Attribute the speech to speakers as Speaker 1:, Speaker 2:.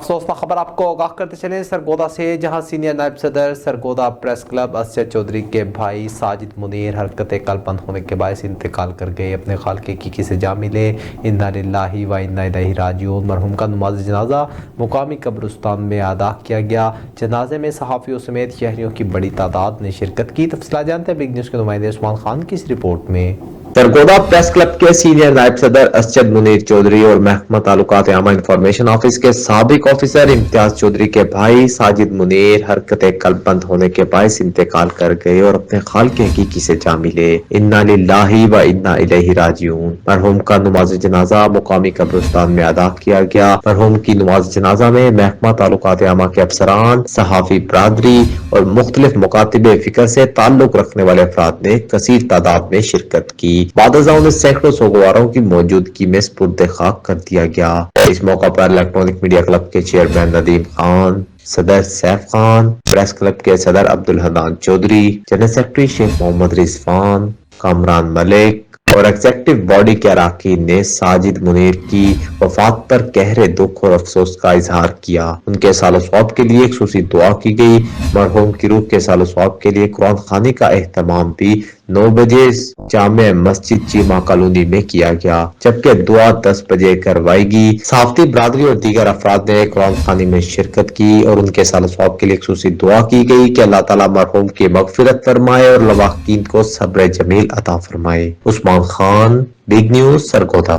Speaker 1: افسوسناک خبر آپ کو آگاہ کرتے چلیں سرگودا سے، جہاں سینئر نائب صدر سرگودا پریس کلب اسجد چودھری کے بھائی ساجد منیر حرکت قلب بند ہونے کے باعث انتقال کر گئے۔ اپنے خالق کی سے جا ملے۔ انا للہ و انا الیہ راجعون۔ مرحوم کا نماز جنازہ مقامی قبرستان میں ادا کیا گیا۔ جنازے میں صحافیوں سمیت شہریوں کی بڑی تعداد نے شرکت کی۔ تفصیلات جانتے ہیں بگ نیوز کے نمائندے عثمان خان کی اس رپورٹ میں۔
Speaker 2: سرگودا پریس کلب کے سینئر نائب صدر اسجد منیر چودھری اور محکمہ تعلقات عامہ انفارمیشن آفس کے سابق آفیسر امتیاز چودھری کے بھائی ساجد منیر حرکت قلب بند ہونے کے باعث انتقال کر گئے اور اپنے خالق حقیقی سے جا ملے۔ انا للہ و انا الیہ راجعون۔ مرحوم کا نماز جنازہ مقامی قبرستان میں ادا کیا گیا۔ مرحوم کی نماز جنازہ میں محکمہ تعلقات عامہ کے افسران، صحافی برادری اور مختلف مکاتب فکر سے تعلق رکھنے والے افراد نے کثیر تعداد میں شرکت کی۔ بعد ازاں میں سینکڑوں سوگواروں کی موجودگی میں سپرد خاک کر دیا گیا۔ اس موقع پر الیکٹرانک میڈیا کلب کے چیئرمین ندیم خان، صدر سیف خان، پریس کلب کے صدر عبدالحنان چودھری، جنرل سیکرٹری شیخ محمد رضوان، کامران ملک اور ایگزیکٹو باڈی کے اراکین نے ساجد منیر کی وفات پر گہرے دکھ اور افسوس کا اظہار کیا۔ ان کے سال و ثواب کے لیے خصوصی دعا کی گئی۔ مرحوم کی روح کے سال و ثواب کے لیے قرآن خوانی کا اہتمام بھی 9 بجے جامع مسجد چیمہ کالونی میں کیا گیا، جبکہ دعا 10 بجے کروائی گئی۔ صحافتی برادری اور دیگر افراد نے قرآن خوانی میں شرکت کی اور ان کے سال و ثواب کے لیے خصوصی دعا کی گئی کہ اللہ تعالیٰ مرحوم کی مغفرت فرمائے اور لواحقین کو صبر جمیل عطا فرمائے۔ عثمان خان، بگ نیوز، سرگودا۔